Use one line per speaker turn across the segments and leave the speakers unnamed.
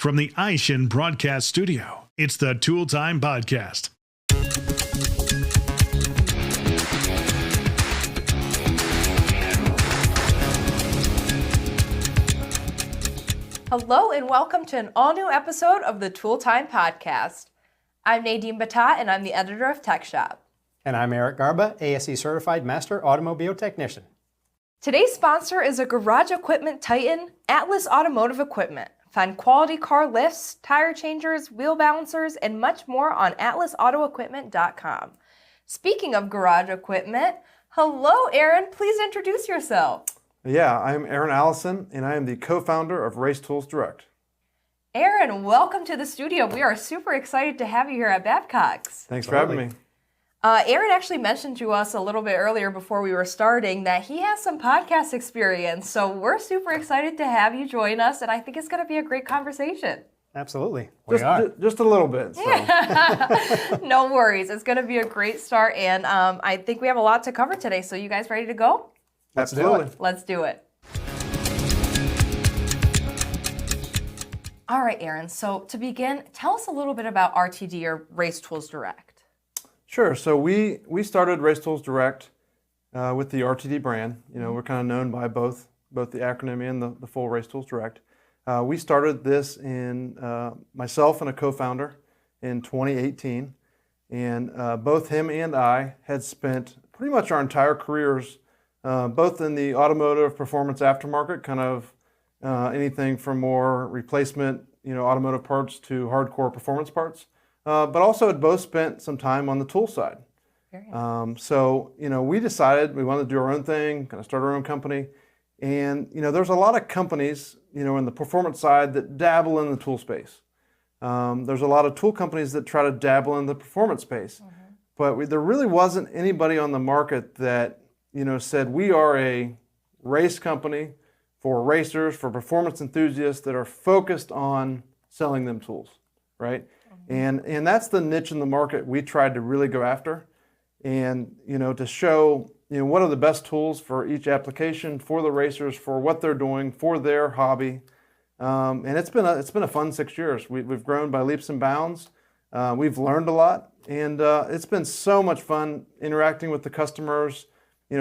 From the iShin Broadcast Studio, it's the Tool Time Podcast.
Hello and welcome to an all-new episode of the Tool Time Podcast. I'm Nadine Batat and I'm the editor of Tech Shop.
And I'm Eric Garba, ASE Certified Master Automobile Technician.
Today's sponsor is a garage equipment titan, Atlas Automotive Equipment. Find quality car lifts, tire changers, wheel balancers, and much more on atlasautoequipment.com. Speaking of garage equipment, hello Aaron, please introduce yourself.
Yeah, I'm Aaron Allison, and I am the co-founder of Race Tools Direct.
Aaron, welcome to the studio. We are super excited to have you here at Babcock's.
Thanks for having me.
Aaron actually mentioned to us a little bit earlier before we were starting that he has some podcast experience, so we're super excited to have you join us, and I think it's going to be a great conversation.
Absolutely.
Just a little bit. So.
No worries. It's going to be a great start, and I think we have a lot to cover today, so you guys ready to go?
Absolutely.
Let's do it. All right, Aaron. So to begin, tell us a little bit about RTD or Race Tools Direct.
Sure. So we started Race Tools Direct with the RTD brand. You know, we're kind of known by both the acronym and the full Race Tools Direct. We started this in myself and a co-founder in 2018, and both him and I had spent pretty much our entire careers both in the automotive performance aftermarket, kind of anything from more replacement, automotive parts to hardcore performance parts, but also had both spent some time on the tool side. So, we decided we wanted to do our own thing, kind of start our own company. And, there's a lot of companies, in the performance side that dabble in the tool space. There's a lot of tool companies that try to dabble in the performance space. But there really wasn't anybody on the market that said we are a race company for racers, for performance enthusiasts that are focused on selling them tools, right? And that's the niche in the market we tried to really go after, and to show what are the best tools for each application for the racers, for what they're doing, for their hobby. And it's been a fun 6 years. We've grown by leaps and bounds. We've learned a lot, and it's been so much fun interacting with the customers.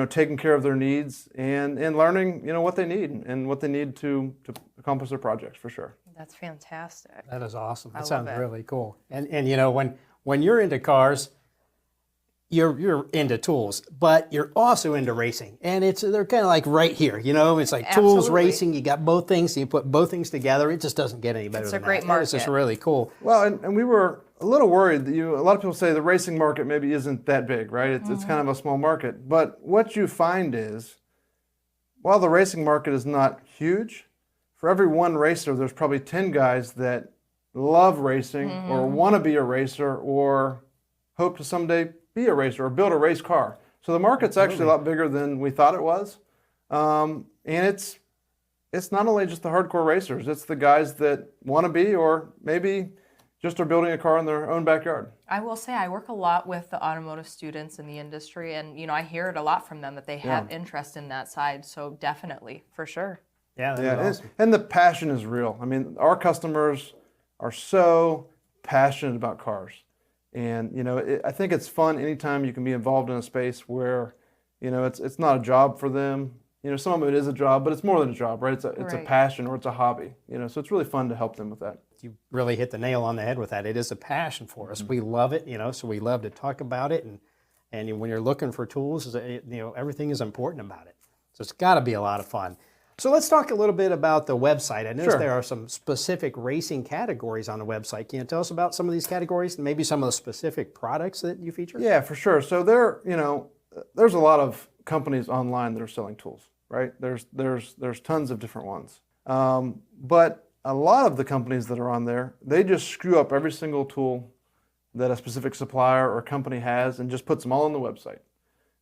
Taking care of their needs and learning, what they need and what they need to accomplish their projects, for sure.
That's fantastic.
That is awesome. That
I
sounds
love it.
really cool. And when you're into cars, you're into tools, but you're also into racing. And they're kind of like right here, it's like tools,
Absolutely.
racing, you got both things, you put both things together, it just doesn't get any better than that.
It's a great
It's
market.
just really cool.
Well, and we were a little worried that a lot of people say the racing market maybe isn't that big, right? It's kind of a small market. But what you find is, while the racing market is not huge, for every one racer, there's probably 10 guys that love racing or want to be a racer or hope to someday be a racer or build a race car. So the market's actually a lot bigger than we thought it was. And it's not only just the hardcore racers, it's the guys that want to be or maybe just are building a car in their own backyard.
I will say I work a lot with the automotive students in the industry, and I hear it a lot from them that they have interest in that side. So definitely, for sure.
Yeah, that's awesome.
And the passion is real. I mean, our customers are so passionate about cars. And, I think it's fun anytime you can be involved in a space where, it's not a job for them. Some of it is a job, but it's more than a job, right? It's a passion or it's a hobby, so it's really fun to help them with that.
You really hit the nail on the head with that. It is a passion for us. We love it, so we love to talk about it. And when you're looking for tools, everything is important about it. So it's got to be a lot of fun. So let's talk a little bit about the website. I noticed there are some specific racing categories on the website. Can you tell us about some of these categories and maybe some of the specific products that you feature?
Yeah, for sure. So there's a lot of companies online that are selling tools, right? There's tons of different ones. But a lot of the companies that are on there, they just screw up every single tool that a specific supplier or company has and just puts them all on the website.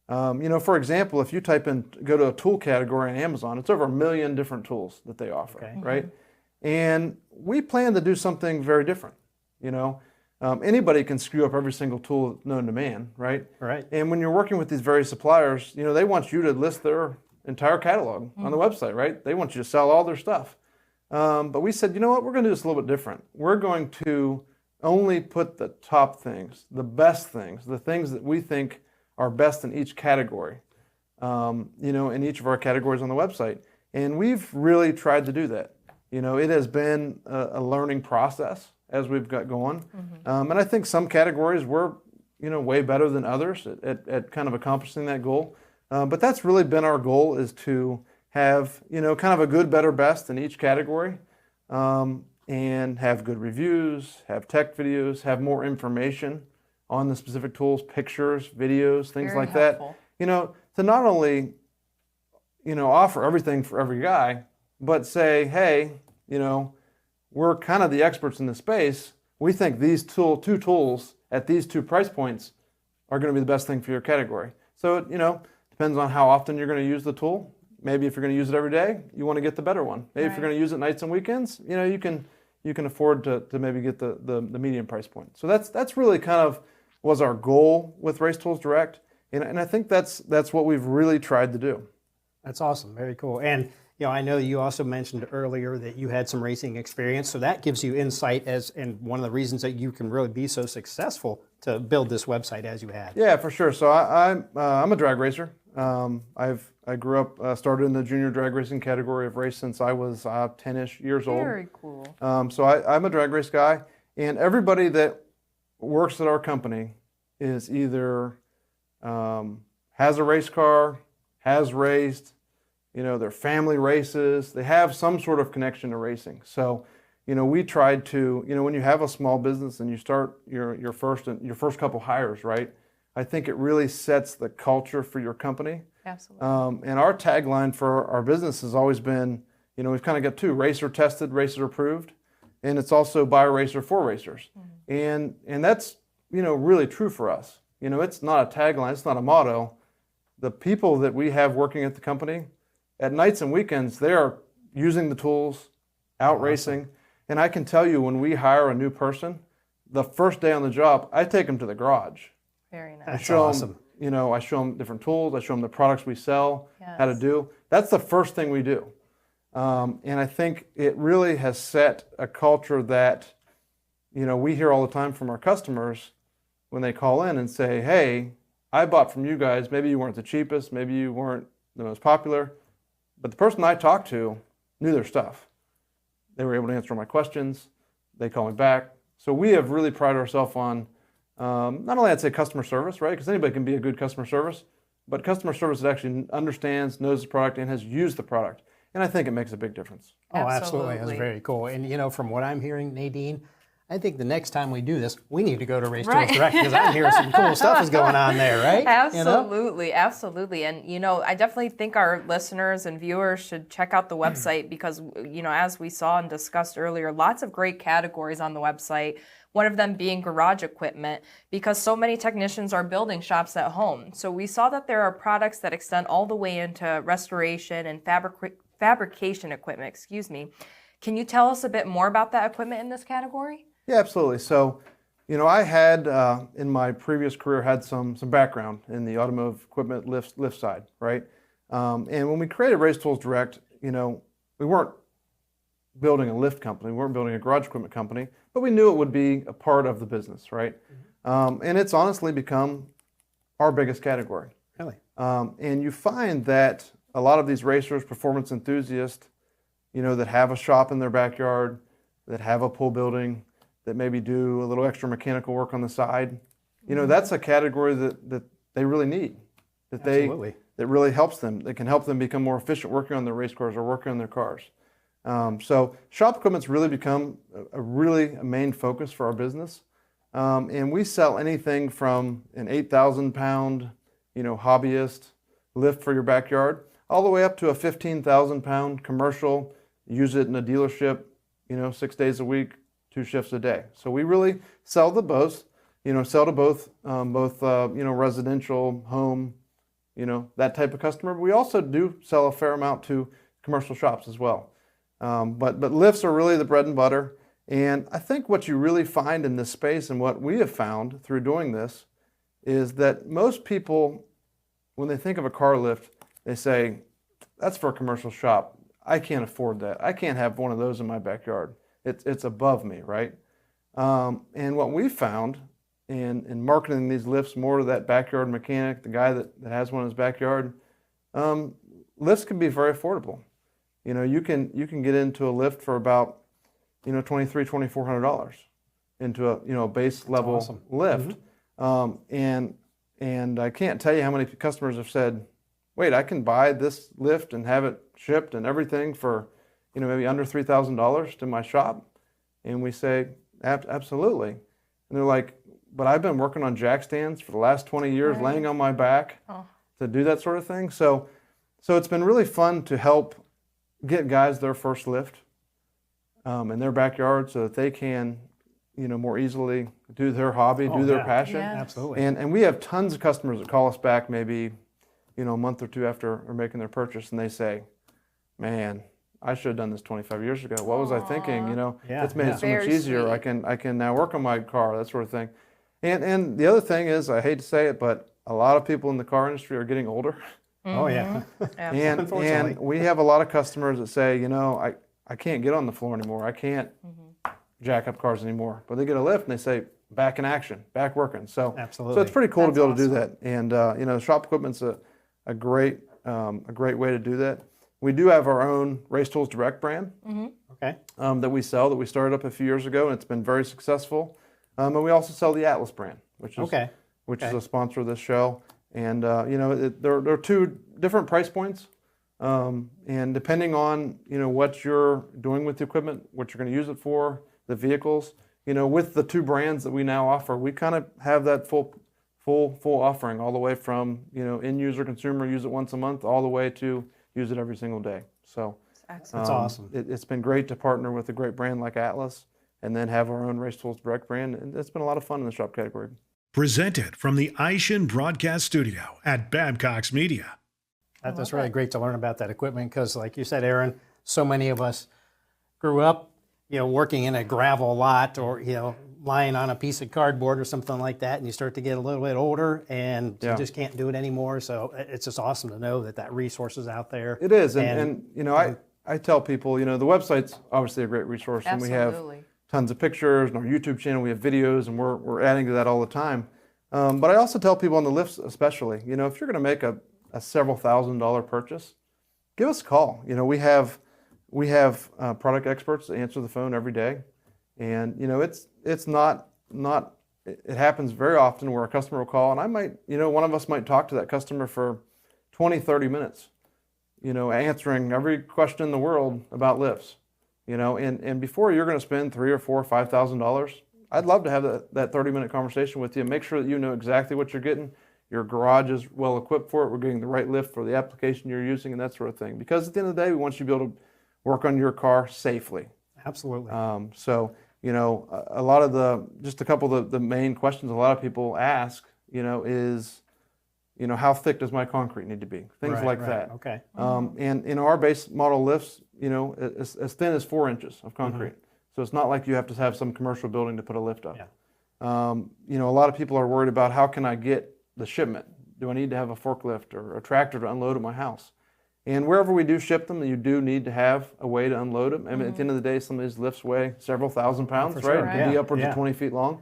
For example, if you go to a tool category on Amazon, it's over 1 million different tools that they offer, right? And we plan to do something very different. Anybody can screw up every single tool known to man, right?
Right.
And when you're working with these various suppliers, they want you to list their entire catalog on the website, right? They want you to sell all their stuff. But we said, you know what, we're going to do this a little bit different. We're going to only put the top things, the best things, the things that we think are best in each category, in each of our categories on the website. And we've really tried to do that. It has been a learning process as we've got going. And I think some categories we're, way better than others at kind of accomplishing that goal. But that's really been our goal, is to have, kind of a good, better, best in each category, and have good reviews, have tech videos, have more information on the specific tools, pictures, videos, things
Very
like
helpful.
that. To not only, offer everything for every guy, but say, hey, we're kind of the experts in this space. We think these two tools at these two price points are going to be the best thing for your category. So, depends on how often you're going to use the tool. Maybe if you're going to use it every day, you want to get the better one. Maybe if you're going to use it nights and weekends, you can afford to maybe get the medium price point. So that's really kind of was our goal with Race Tools Direct, and I think that's what we've really tried to do.
That's awesome. Very cool. And I know you also mentioned earlier that you had some racing experience, so that gives you insight and one of the reasons that you can really be so successful to build this website as you had.
Yeah, for sure. So I'm a drag racer. I grew up, started in the junior drag racing category. I've raced since I was 10-ish years old.
Very cool.
So I'm a drag race guy, and everybody that works at our company is either has a race car, has raced, their family races. They have some sort of connection to racing. So, we tried to, when you have a small business and you start your first couple hires, right? I think it really sets the culture for your company.
Absolutely.
And our tagline for our business has always been, we've kind of got two: racer tested, racer approved, and it's also by a racer for racers. And that's, really true for us. It's not a tagline, it's not a motto. The people that we have working at the company, at nights and weekends, they are using the tools, out racing. And I can tell you, when we hire a new person, the first day on the job, I take them to the garage.
Very nice.
I
That's
show
awesome.
them, I show them different tools. I show them the products we sell, how to do. That's the first thing we do. And I think it really has set a culture that, we hear all the time from our customers when they call in and say, hey, I bought from you guys. Maybe you weren't the cheapest. Maybe you weren't the most popular. But the person I talked to knew their stuff. They were able to answer my questions. They call me back. So we have really prided ourselves on not only, I'd say, customer service, right? Because anybody can be a good customer service, but customer service that actually understands, knows the product, and has used the product. And I think it makes a big difference.
Oh, absolutely.
Absolutely.
That's very cool. And, from what I'm hearing, Nadine, I think the next time we do this, we need to go to Race
Right.
Tools Direct, because I'm hearing some cool stuff is going on there, right?
Absolutely, absolutely. And, I definitely think our listeners and viewers should check out the website because, as we saw and discussed earlier, lots of great categories on the website. One of them being garage equipment, because so many technicians are building shops at home. So we saw that there are products that extend all the way into restoration and fabrication equipment, Can you tell us a bit more about that equipment in this category?
Yeah, absolutely. So, I had, in my previous career, had some background in the automotive equipment lift side, right? And when we created Race Tools Direct, we weren't building a lift company, we weren't building a garage equipment company, but we knew it would be a part of the business, right? And it's honestly become our biggest category.
Really?
And you find that a lot of these racers, performance enthusiasts, that have a shop in their backyard, that have a pool building, that maybe do a little extra mechanical work on the side, that's a category that they really need,
Absolutely.
that really helps them. That can help them become more efficient working on their race cars or working on their cars. So shop equipment's really become a main focus for our business. And we sell anything from an 8,000 pound, hobbyist lift for your backyard, all the way up to a 15,000 pound commercial, use it in a dealership, 6 days a week, 2 shifts a day. So we really sell to both, sell to both residential, home, that type of customer. But we also do sell a fair amount to commercial shops as well. But lifts are really the bread and butter. And I think what you really find in this space, and what we have found through doing this, is that most people, when they think of a car lift, they say, that's for a commercial shop. I can't afford that. I can't have one of those in my backyard. It's above me, right? And what we found in marketing these lifts more to that backyard mechanic, the guy that has one in his backyard, lifts can be very affordable. You know, you can get into a lift for about, you know, $2,300-$2,400 into a base level
awesome.
lift. And I can't tell you how many customers have said, wait, I can buy this lift and have it shipped and everything for, you know, maybe under $3,000 to my shop. And we say, absolutely. And they're like, but I've been working on jack stands for the last 20 years, laying on my back to do that sort of thing. So it's been really fun to help get guys their first lift in their backyard so that they can, you know, more easily do their hobby, do their passion.
Yeah.
Absolutely.
And we have tons of customers that call us back maybe, you know, a month or two after or making their purchase, and they say, man, I should have done this 25 years ago. What was I thinking? You know,
Yeah,
it's made it so
Very
much easier.
sweet.
I can now work on my car, that sort of thing. And the other thing is, I hate to say it, but a lot of people in the car industry are getting older.
Oh yeah.
And
Unfortunately.
we have a lot of customers that say, you know, I can't get on the floor anymore. I can't jack up cars anymore. But they get a lift and they say, back in action, back working. So
Absolutely.
So it's pretty cool to be able to do
That's
that. And you know, shop equipment's a great way to do that. We do have our own Race Tools Direct brand
Okay.
that we sell, that we started up a few years ago, and it's been very successful. And we also sell the Atlas brand, which is
Okay.
a sponsor of this show. And you know, there are two different price points, and depending on, you know, what you're doing with the equipment, what you're going to use it for, the vehicles, you know, with the two brands that we now offer, we kind of have that full offering, all the way from, you know, end user consumer, use it once a month, all the way to use it every single day. So
Excellent.
That's awesome.
It's been great to partner with a great brand like Atlas, and then have our own Race Tools Direct brand, and it's been a lot of fun in the shop category.
Presented from the Ishin Broadcast Studio at Babcock's Media.
That's really great to learn about that equipment because, like you said, Aaron, so many of us grew up, you know, working in a gravel lot or, you know, lying on a piece of cardboard or something like that, and you start to get a little bit older and you just can't do it anymore. So it's just awesome to know that resource is out there.
It is, and you know, I tell people, you know, the website's obviously a great resource, and we have
Absolutely.
tons of pictures, and our YouTube channel, we have videos, and we're adding to that all the time. But I also tell people on the lifts especially, you know, if you're going to make a several $1,000 purchase, give us a call. You know, we have product experts that answer the phone every day, and you know, it's not it happens very often where a customer will call, and I might, you know, one of us might talk to that customer for 20-30 minutes, you know, answering every question in the world about lifts, you know, and before you're going to spend $3,000 or $4,000 or $5,000, I'd love to have that 30-minute conversation with you and make sure that you know exactly what you're getting. Your garage is well equipped for it. We're getting the right lift for the application you're using, and that sort of thing. Because at the end of the day, we want you to be able to work on your car safely.
Absolutely.
So, you know, a lot of just a couple of the main questions a lot of people ask, you know, is, you know, how thick does my concrete need to be? Things
Right,
like
right.
that.
Okay.
And in our base model lifts, you know, as thin as 4 inches of concrete. So it's not like you have to have some commercial building to put a lift up.
Yeah.
You know, a lot of people are worried about how can I get the shipment? Do I need to have a forklift or a tractor to unload at my house? And wherever we do ship them, you do need to have a way to unload them. I mean, at the end of the day, some of these lifts weigh several thousand pounds,
for
right?
sure.
It can be upwards of 20 feet long.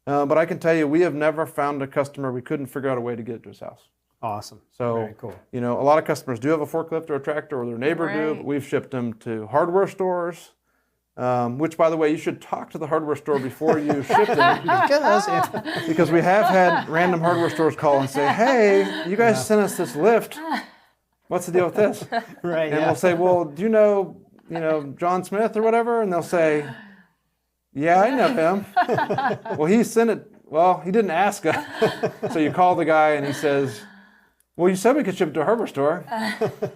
But I can tell you, we have never found a customer we couldn't figure out a way to get it to his house.
Awesome.
So,
Very cool.
you know, a lot of customers do have a forklift or a tractor, or their neighbor do, but
Right.
we've shipped them to hardware stores, which, by the way, you should talk to the hardware store before you ship them, because we have had random hardware stores call and say, hey, you guys sent us this lift. What's the deal with this?
Right.
And
Yeah.
we'll say, well, do you know, John Smith or whatever? And they'll say, yeah, I know him. Well, he sent it. Well, he didn't ask us. So you call the guy and he says, well, you said we could ship it to a hardware store.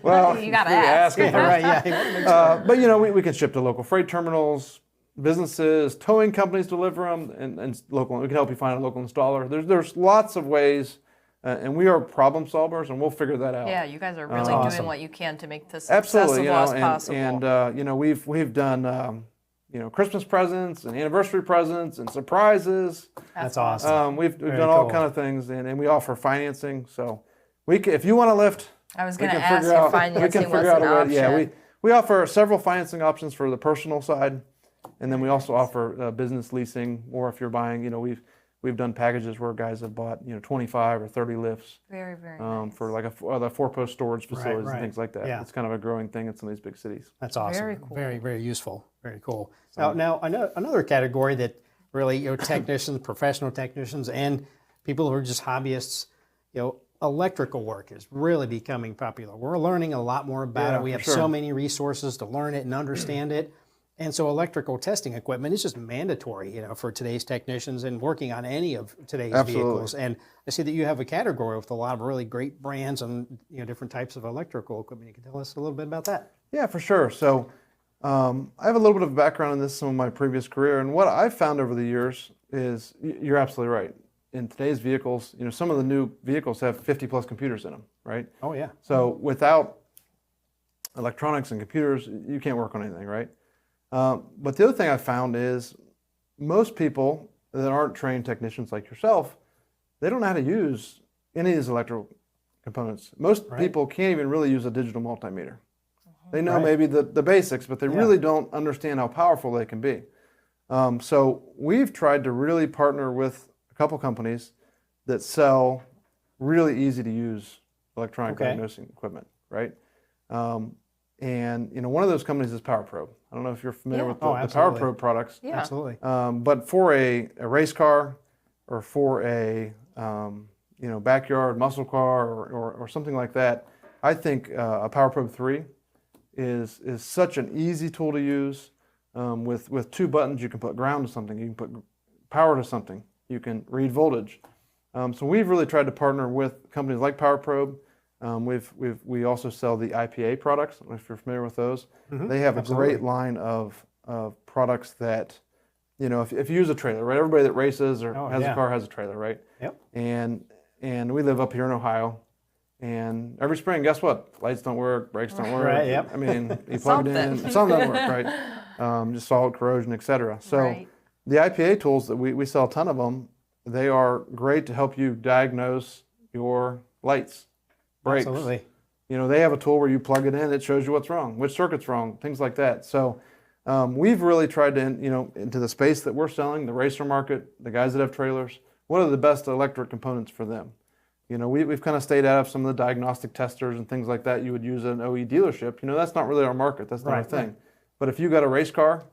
Well,
You gotta
really
ask.
him
Yeah,
first.
right. Yeah. You wanna make sure.
But, you know, we can ship to local freight terminals, businesses, towing companies deliver them, and local. We can help you find a local installer. There's lots of ways, and we are problem solvers, and we'll figure that out.
Yeah, you guys are really
awesome.
doing what you can to make this
Absolutely,
accessible as
and,
possible.
and you know, we've done Christmas presents and anniversary presents and surprises.
That's awesome.
We've
Very
done all
cool.
kind of things, and we offer financing. So if you want to lift,
I was
we
going to
can
ask
figure
if
out we
financing
can
was
figure out
an
a way.
option.
Yeah, we offer several financing options for the personal side, and then we also offer business leasing. Or if you're buying, we've done packages where guys have bought 25 or 30 lifts
Very, very nice.
for like the 4-post storage facilities
right.
and things like that.
Yeah.
It's kind of a growing thing in some of these big cities.
That's awesome.
Very cool.
Very, very useful. Very cool. Now I know another category that really, technicians, professional technicians, and people who are just hobbyists, electrical work is really becoming popular. We're learning a lot more about it. We
for
have
sure.
so many resources to learn it and understand it. And so electrical testing equipment is just mandatory, for today's technicians and working on any of today's
Absolutely.
vehicles. And I see that you have a category with a lot of really great brands and different types of electrical equipment. You can tell us a little bit about that.
Yeah, for sure. So I have a little bit of background in this, some of my previous career, and what I've found over the years is you're absolutely right. In today's vehicles, some of the new vehicles have 50 plus computers in them, right?
Oh yeah.
So without electronics and computers, you can't work on anything, right? But the other thing I found is most people that aren't trained technicians like yourself, they don't know how to use any of these electrical components. Most people can't even really use a digital multimeter. They know maybe the basics, but they really don't understand how powerful they can be. So we've tried to really partner with a couple companies that sell really easy to use electronic diagnosing equipment, right? And one of those companies is PowerProbe. I don't know if you're familiar with the
absolutely.
PowerProbe products.
Yeah.
Absolutely.
But for a race car or for a backyard muscle car or something like that, I think a PowerProbe 3 is such an easy tool to use. With 2 buttons, you can put ground to something, you can put power to something, you can read voltage. So we've really tried to partner with companies like PowerProbe. We also sell the IPA products. I don't know if you're familiar with those. They have a great line of products that, if you use a trailer, right? Everybody that races or has a car has a trailer, right?
Yep.
And we live up here in Ohio. And every spring, guess what? Lights don't work, brakes don't work.
Right, yep.
I mean, you plug it in, something doesn't work, right? Just solid corrosion, et cetera. So
Right.
the IPA tools that we sell a ton of them, they are great to help you diagnose your lights, brakes.
Absolutely.
They have a tool where you plug it in, it shows you what's wrong, which circuit's wrong, things like that. So we've really tried to, into the space that we're selling, the racer market, the guys that have trailers, what are the best electric components for them? We've kind of stayed out of some of the diagnostic testers and things like that you would use at an OE dealership. That's not really our market. That's not our thing.
Right.
But if you got a race car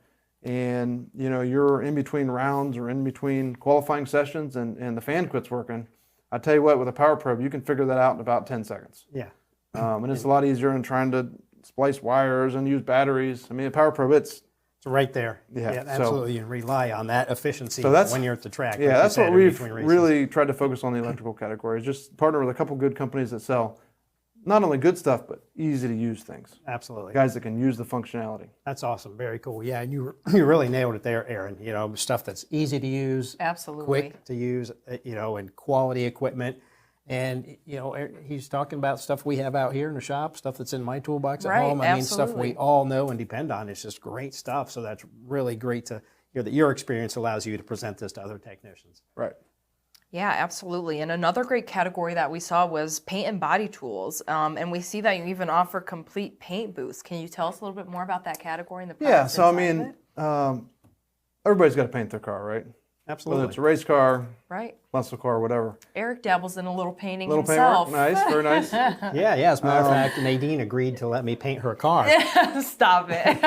and, you're in between rounds or in between qualifying sessions and the fan quits working, I tell you what, with a PowerProbe, you can figure that out in about 10 seconds.
Yeah.
And it's a lot easier than trying to splice wires and use batteries. I mean, a PowerProbe, it's
right there.
Yeah, so-
absolutely. You rely on that efficiency
that's-
when you're at the track. like
yeah,
you
that's
said,
what
in
we've
between races.
really tried to focus on the electrical category. Is just partner with a couple good companies that sell not only good stuff but easy to use things.
Absolutely.
Guys that can use the functionality.
That's awesome. Very cool. Yeah, and you really nailed it there, Aaron. Stuff that's easy to use,
Absolutely.
quick to use, and quality equipment. And, he's talking about stuff we have out here in the shop, stuff that's in my toolbox at
Right,
home. I mean, stuff
absolutely.
we all know and depend on. It's just great stuff. So that's really great to hear that your experience allows you to present this to other technicians.
Right.
Yeah, absolutely. And another great category that we saw was paint and body tools. And we see that you even offer complete paint booths. Can you tell us a little bit more about that category and the
Yeah.
products
So I
inside of
mean,
it?
everybody's got to paint their car, right? Whether
Absolutely.
it's a race car,
Right.
muscle car, whatever.
Eric dabbles in a little painting
Little
himself.
paintwork, nice, very nice.
Yeah. As a matter of fact, Nadine agreed to let me paint her car.
Stop it.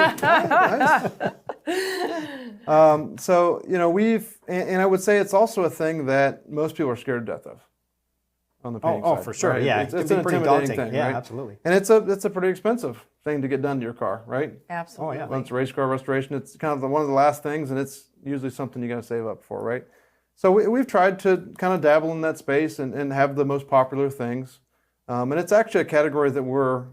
So we've, and I would say it's also a thing that most people are scared to death of. On the painting
Oh,
side,
for sure.
right?
Yeah,
it's
it
an
can be pretty
intimidating
daunting.
thing,
Yeah,
right?
absolutely.
And it's a pretty expensive thing to get done to your car, right?
Absolutely.
yeah.
Once race car restoration, it's kind of one of the last things, and it's usually something you got to save up for, right? So we've tried to kind of dabble in that space and have the most popular things, and it's actually a category that we're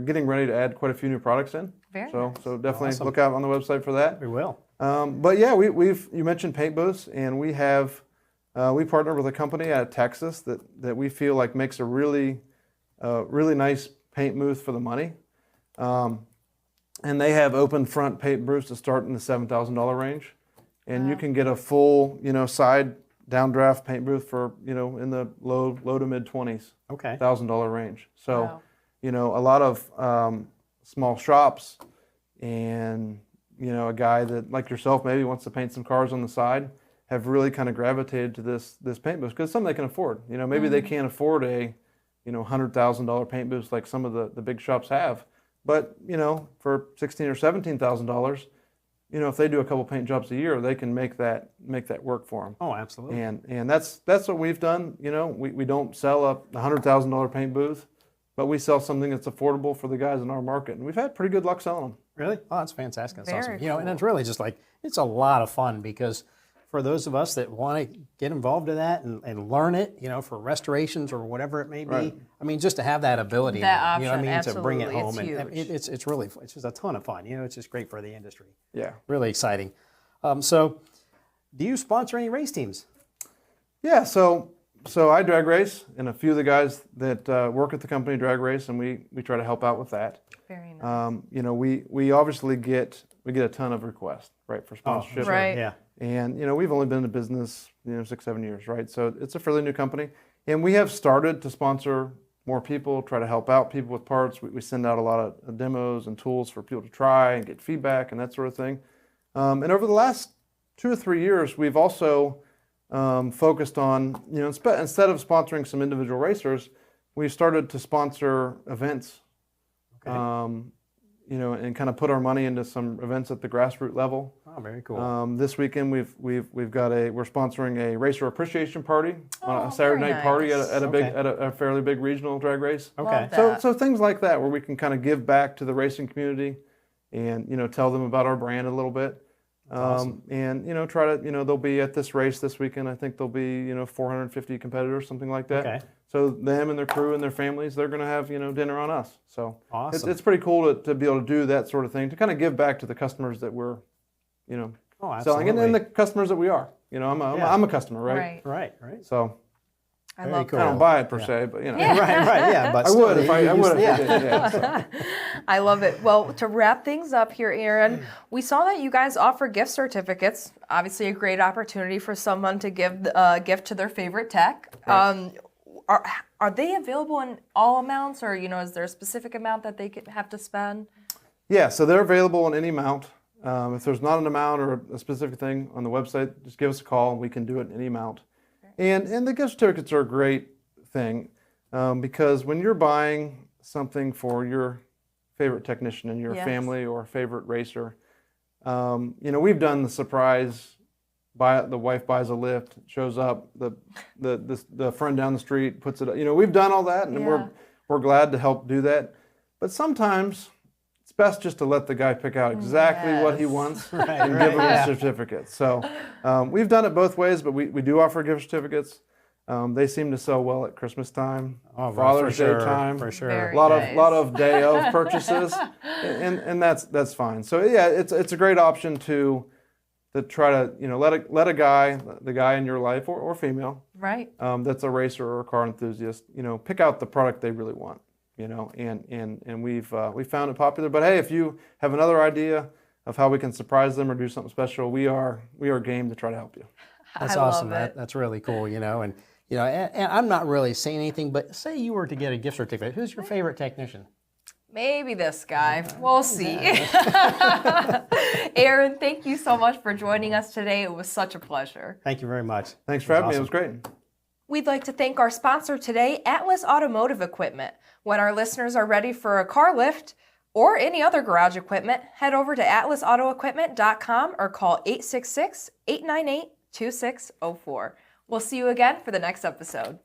getting ready to add quite a few new products in.
Very
So definitely
Awesome.
look out on the website for that.
We will.
But yeah, you mentioned paint booths, and we have we partnered with a company out of Texas that we feel like makes a really nice paint booth for the money. And they have open front paint booths that start in the $7,000 range, and you can get a full side downdraft paint booth for in the low to mid 20s
Okay.
$1,000 range. So
Wow.
a lot of small shops, and a guy that like yourself maybe wants to paint some cars on the side, have really kind of gravitated to this paint booth because it's something they can afford. Maybe they can't afford a $100,000 paint booth like some of the big shops have, but for $16,000 or $17,000, if they do a couple paint jobs a year, they can make that work for them.
Oh, absolutely.
And that's what we've done. We don't sell a $100,000 paint booth, but we sell something that's affordable for the guys in our market, and we've had pretty good luck selling them.
Really? Oh, that's fantastic. That's
Very
awesome. And it's really just like, it's a lot of fun because for those of us that want to get involved in that and learn it, for restorations or whatever it may be,
Right.
I mean, just to have that ability,
That
you know what I
option,
mean, to bring it
absolutely.
home.
It's huge.
It's really, it's just a ton of fun. It's just great for the industry.
Yeah.
Really exciting. So do you sponsor any race teams?
Yeah, so I drag race, and a few of the guys that work at the company drag race, and we try to help out with that.
Very nice.
We obviously get a ton of requests, right, for sponsorship.
sure. Right.
Yeah.
And we've only been in business 6-7 years, right? So it's a fairly new company, and we have started to sponsor more people, try to help out people with parts. We send out a lot of demos and tools for people to try and get feedback and that sort of thing. And over the last 2 or 3 years, we've also focused on, instead of sponsoring some individual racers, we started to sponsor events.
Okay.
And kind of put our money into some events at the grassroots level.
Oh, very cool.
This weekend we're sponsoring a racer appreciation party, a Saturday
very
night party
nice.
at a fairly big regional drag race.
Okay.
Love that.
So things like that where we can kind of give back to the racing community, and tell them about our brand a little bit.
awesome.
And try to they'll be at this race this weekend. I think there'll be 450 competitors, something like that.
Okay.
So them and their crew and their families, they're going to have dinner on us. So
Awesome.
it's pretty cool to be able to do that sort of thing, to kind of give back to the customers that we're
Oh,
selling, and
absolutely.
the customers that we are. I'm a customer, right?
Right.
Right.
So
I
Very
love
cool.
I
that.
don't buy it per se, but
Right, yeah. But
I
still,
would if I
you
would if
yeah.
I did. Yeah. So.
I love it. Well, to wrap things up here, Aaron, we saw that you guys offer gift certificates. Obviously, a great opportunity for someone to give a gift to their favorite tech.
Right.
Are they available in all amounts, or is there a specific amount that they could have to spend?
Yeah, so they're available in any amount. If there's not an amount or a specific thing on the website, just give us a call and we can do it in any amount. And the gift certificates are a great thing because when you're buying something for your favorite technician in your
Yes.
family or favorite racer, we've done the surprise. The wife buys a lift, shows up, the friend down the street puts it up. We've done all that, and
Yeah.
we're glad to help do that. But sometimes it's best just to let the guy pick out exactly what he
Yes.
wants
Right,
and
right,
give him
yeah.
a certificate. So we've done it both ways, but we do offer gift certificates. They seem to sell well at Christmas time,
Oh,
Father's
for sure,
Day time.
For sure.
Very
A lot
nice.
of day of purchases, and that's fine. So yeah, it's a great option to try to let a guy, the guy in your life or female,
Right.
that's a racer or a car enthusiast, pick out the product they really want, and we've found it popular. But hey, if you have another idea of how we can surprise them or do something special, we are game to try to help you.
That's
I
awesome.
love it.
That's really cool, and I'm not really saying anything, but say you were to get a gift certificate, who's your favorite technician?
Maybe this guy. We'll see. Aaron, thank you so much for joining us today. It was such a pleasure.
Thank you very much.
Thanks for having me. It was great.
We'd like to thank our sponsor today, Atlas Automotive Equipment. When our listeners are ready for a car lift or any other garage equipment, head over to atlasautoequipment.com or call 866-898-2604. We'll see you again for the next episode.